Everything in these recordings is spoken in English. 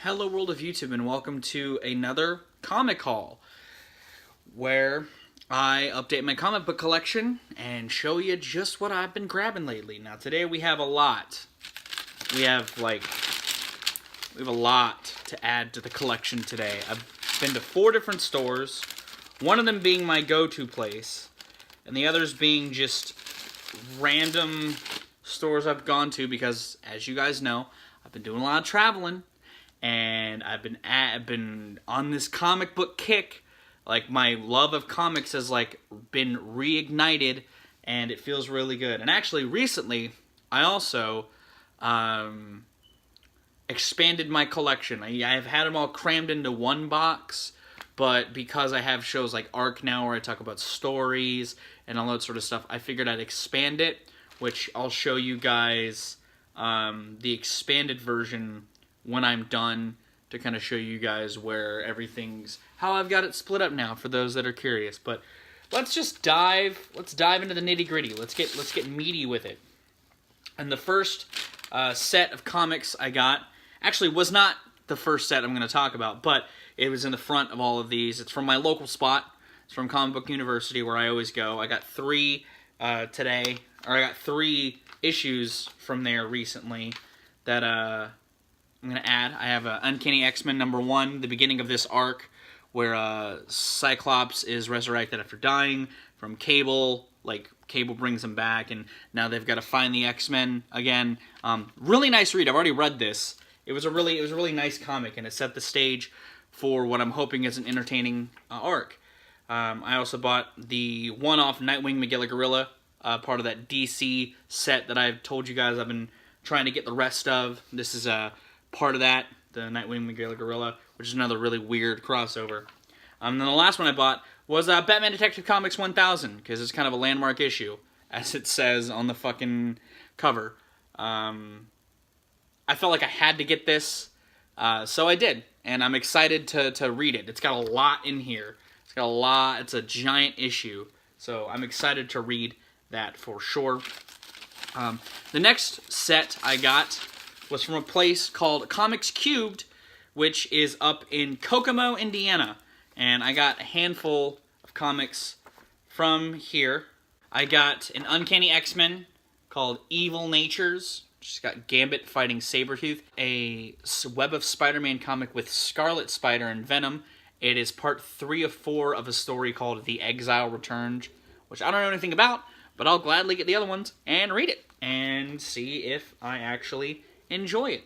Hello world of YouTube and welcome to another comic haul where I update my comic book collection and show you just what I've been grabbing lately. Now today we have a lot. We have a lot to add to the collection today. I've been to 4 different stores, one of them being my go-to place, and the others being just random stores I've gone to because, as you guys know, I've been doing a lot of traveling. And I've been on this comic book kick. Like, my love of comics has been reignited, and it feels really good. And actually, recently, I also expanded my collection. I've had them all crammed into one box, but because I have shows like Arc now where I talk about stories and all that sort of stuff, I figured I'd expand it, which I'll show you guys the expanded version when I'm done, to kind of show you guys where how I've got it split up now for those that are curious. But let's dive into the nitty-gritty. Let's get meaty with it. And the first set of comics I got actually was not the first set I'm going to talk about, but it was in the front of all of these. It's from my local spot. It's from Comic Book University, where I always go. I got 3 today, or I got 3 issues from there recently that I'm going to add. I have Uncanny X-Men #1, the beginning of this arc, where Cyclops is resurrected after dying from Cable. Cable brings him back, and now they've got to find the X-Men again. Really nice read. I've already read this. It was a really nice comic, and it set the stage for what I'm hoping is an entertaining arc. I also bought the one-off Nightwing Magilla Gorilla, part of that DC set that I've told you guys I've been trying to get the rest of. This is part of that, the Nightwing Magilla Gorilla, which is another really weird crossover. And then the last one I bought was Batman Detective Comics 1000, because it's kind of a landmark issue, as it says on the fucking cover. I felt like I had to get this, so I did, and I'm excited to read it. It's got a lot in here. It's a giant issue, so I'm excited to read that for sure. The next set I got was from a place called Comics Cubed, which is up in Kokomo, Indiana. And I got a handful of comics from here. I got an Uncanny X-Men called Evil Natures, which has got Gambit fighting Sabretooth. A Web of Spider-Man comic with Scarlet Spider and Venom. It is part 3 of 4 of a story called The Exile Returned, which I don't know anything about, but I'll gladly get the other ones and read it and see if I actually enjoy it.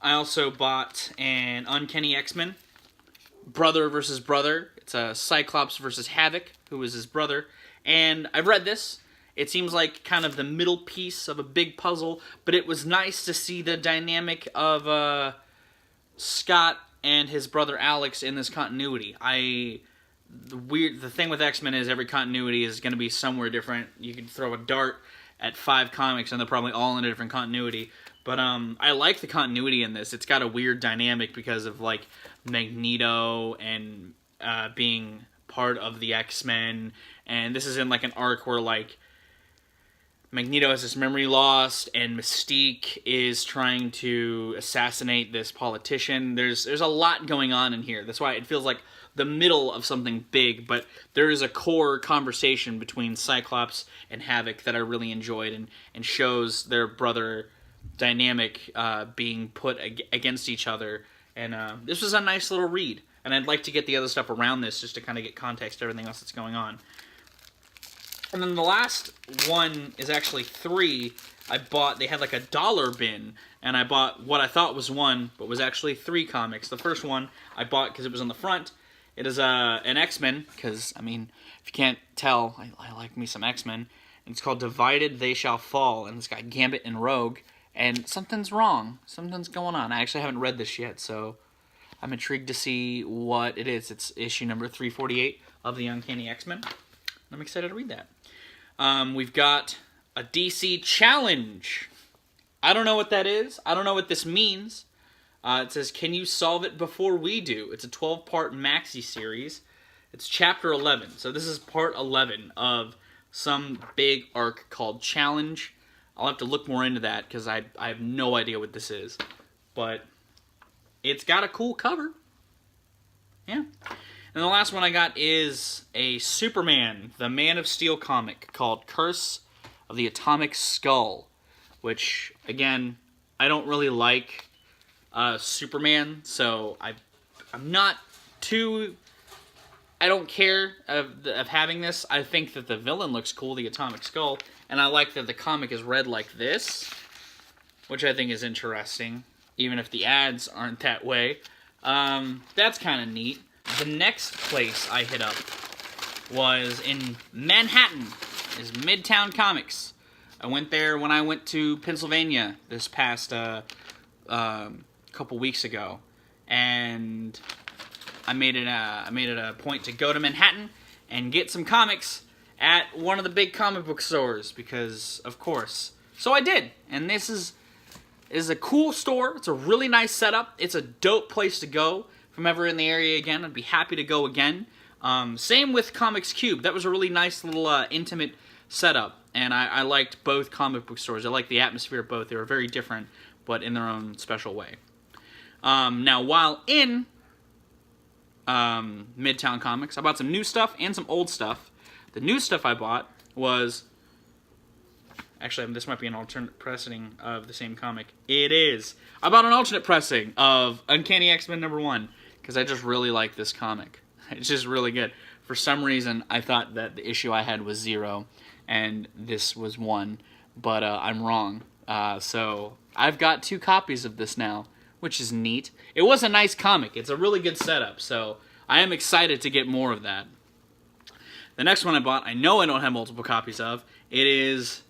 I also bought an Uncanny X-Men, Brother versus Brother. It's a Cyclops versus Havoc, who is his brother. And I've read this. It seems like kind of the middle piece of a big puzzle, but it was nice to see the dynamic of Scott and his brother Alex in this continuity. The thing with X-Men is every continuity is going to be somewhere different. You can throw a dart at 5 comics, and they're probably all in a different continuity. But I like the continuity in this. It's got a weird dynamic because of, Magneto and being part of the X-Men. And this is in, an arc where, Magneto has his memory lost, and Mystique is trying to assassinate this politician. There's a lot going on in here. That's why it feels like the middle of something big, but there is a core conversation between Cyclops and Havoc that I really enjoyed, and shows their brother dynamic being put against each other. And this was a nice little read, and I'd like to get the other stuff around this just to kind of get context to everything else that's going on. And then the last one is actually 3 I bought. They had a dollar bin, and I bought what I thought was 1, but was actually 3 comics. The first one I bought because it was on the front. It is an X-Men, because, if you can't tell, I like me some X-Men. And it's called Divided They Shall Fall, and it's got Gambit and Rogue. And something's wrong. Something's going on. I actually haven't read this yet, so I'm intrigued to see what it is. It's issue number 348 of the Uncanny X-Men. I'm excited to read that. We've got a DC Challenge. I don't know what that is. I don't know what this means. It says, "Can you solve it before we do?" It's a 12-part maxi series. It's chapter 11. So this is part 11 of some big arc called Challenge. I'll have to look more into that because I have no idea what this is. But it's got a cool cover. Yeah. And the last one I got is a Superman, the Man of Steel comic called Curse of the Atomic Skull, which, again, I don't really like Superman, so I'm not too... I don't care of having this. I think that the villain looks cool, the Atomic Skull, and I like that the comic is read like this, which I think is interesting, even if the ads aren't that way. That's kind of neat. The next place I hit up was in Manhattan, is Midtown Comics. I went there when I went to Pennsylvania this past couple weeks ago, and I made it a point to go to Manhattan and get some comics at one of the big comic book stores, because of course. So I did, and this is a cool store. It's a really nice setup. It's a dope place to go. If I'm ever in the area again, I'd be happy to go again. Same with Comics Cube. That was a really nice little intimate setup, and I liked both comic book stores. I liked the atmosphere of both. They were very different, but in their own special way. Now, while in Midtown Comics, I bought some new stuff and some old stuff. The new stuff I bought was... Actually, this might be an alternate pressing of the same comic. It is. I bought an alternate pressing of Uncanny X-Men #1, because I just really like this comic. It's just really good. For some reason, I thought that the issue I had was 0, and this was 1, but I'm wrong. So I've got 2 copies of this now, which is neat. It was a nice comic. It's a really good setup, so I am excited to get more of that. The next one I bought, I know I don't have multiple copies of. It is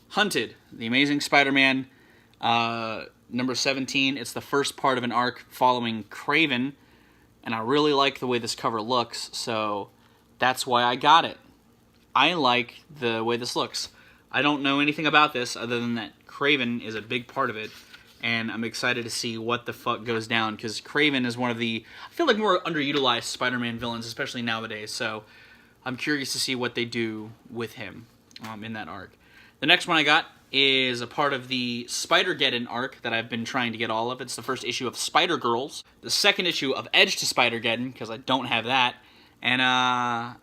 Hunted, The Amazing Spider-Man, number 17. It's the first part of an arc following Kraven, and I really like the way this cover looks, so that's why I got it. I like the way this looks. I don't know anything about this other than that Kraven is a big part of it, and I'm excited to see what the fuck goes down, because Kraven is one of the, I feel like, more underutilized Spider-Man villains, especially nowadays, so I'm curious to see what they do with him in that arc. The next one I got is a part of the Spider-Geddon arc that I've been trying to get all of. It's the first issue of Spider-Girls, the second issue of Edge to Spider-Geddon, because I don't have that, and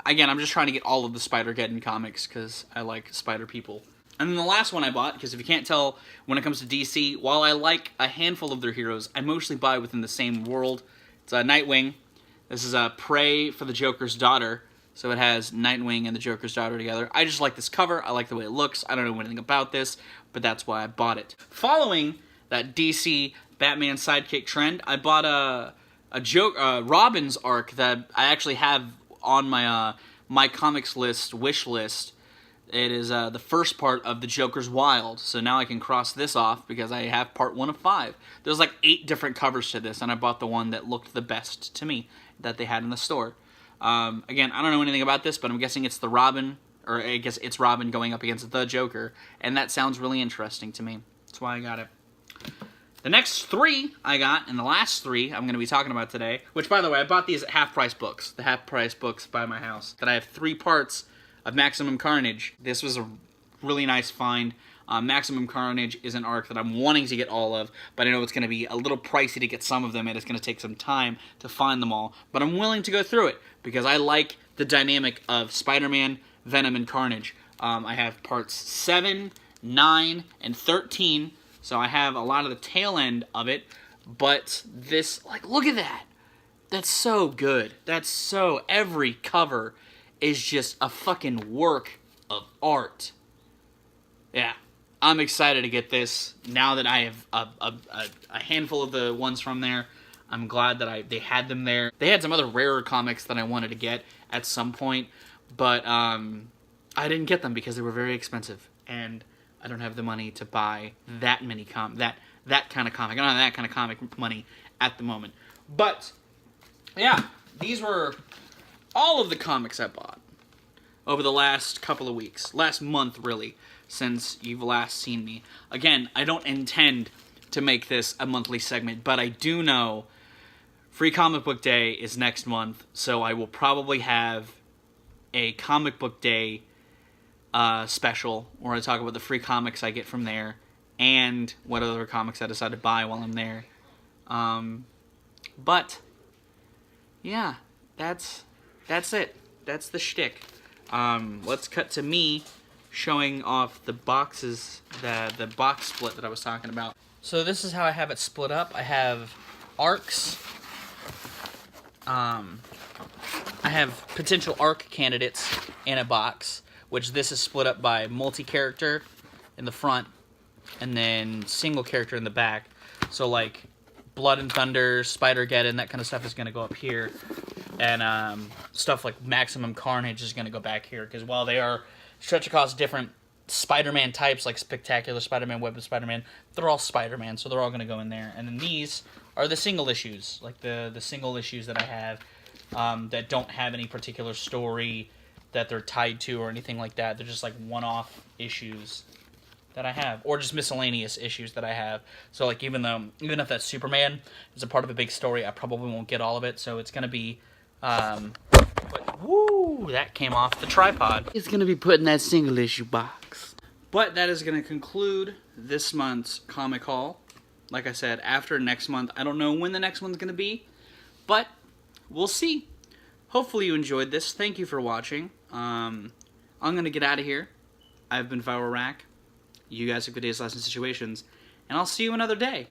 again, I'm just trying to get all of the Spider-Geddon comics, because I like spider people. And then the last one I bought, because if you can't tell, when it comes to DC, while I like a handful of their heroes, I mostly buy within the same world. It's Nightwing. This is Prey for the Joker's daughter. So it has Nightwing and the Joker's daughter together. I just like this cover. I like the way it looks. I don't know anything about this, but that's why I bought it. Following that DC Batman sidekick trend, I bought a Robin's arc that I actually have on my my comics list, wish list. It is the first part of the Joker's Wild. So now I can cross this off because I have part 1 of 5. There's like 8 different covers to this, and I bought the one that looked the best to me that they had in the store. Again, I don't know anything about this, but I'm guessing it's the Robin, or I guess it's Robin going up against the Joker, and that sounds really interesting to me. That's why I got it. The next 3 I got, and the last 3 I'm going to be talking about today, which, by the way, I bought these at half-price books, the half-price books by my house, that I have 3 parts of Maximum Carnage. This was a really nice find. Maximum Carnage is an arc that I'm wanting to get all of, but I know it's going to be a little pricey to get some of them, and it's going to take some time to find them all. But I'm willing to go through it, because I like the dynamic of Spider-Man, Venom, and Carnage. I have parts 7, 9, and 13, so I have a lot of the tail end of it, but this, like, look at that! That's so good. That's so, every cover is just a fucking work of art. Yeah. I'm excited to get this now that I have a handful of the ones from there. I'm glad that they had them there. They had some other rarer comics that I wanted to get at some point, but I didn't get them because they were very expensive, and I don't have the money to buy that many that kind of comic. I don't have that kind of comic money at the moment. But yeah, these were all of the comics I bought over the last couple of weeks, last month really, since you've last seen me. Again, I don't intend to make this a monthly segment, but I do know Free Comic Book Day is next month, so I will probably have a Comic Book Day special where I talk about the free comics I get from there and what other comics I decide to buy while I'm there. But yeah, that's it. That's the shtick. Let's cut to me showing off the boxes, the box split that I was talking about. So this is how I have it split up. I have arcs. I have potential arc candidates in a box, which this is split up by multi-character in the front and then single character in the back. So like Blood and Thunder, Spider-Geddon, that kind of stuff is going to go up here. And stuff like Maximum Carnage is going to go back here, because while they are stretch across different Spider-Man types, like Spectacular Spider-Man, Web of Spider-Man, they're all Spider-Man, so they're all going to go in there. And then these are the single issues, like the single issues that I have that don't have any particular story that they're tied to or anything like that. They're just like one-off issues that I have, or just miscellaneous issues that I have. So like even if that Superman is a part of a big story, I probably won't get all of it. So it's gonna be, but woo, that came off the tripod. It's gonna be put in that single issue box. But that is gonna conclude this month's comic haul. Like I said, after next month, I don't know when the next one's gonna be, but we'll see. Hopefully you enjoyed this. Thank you for watching. I'm gonna get out of here. I've been Viral Rack. You guys have good days, lives, and situations, and I'll see you another day.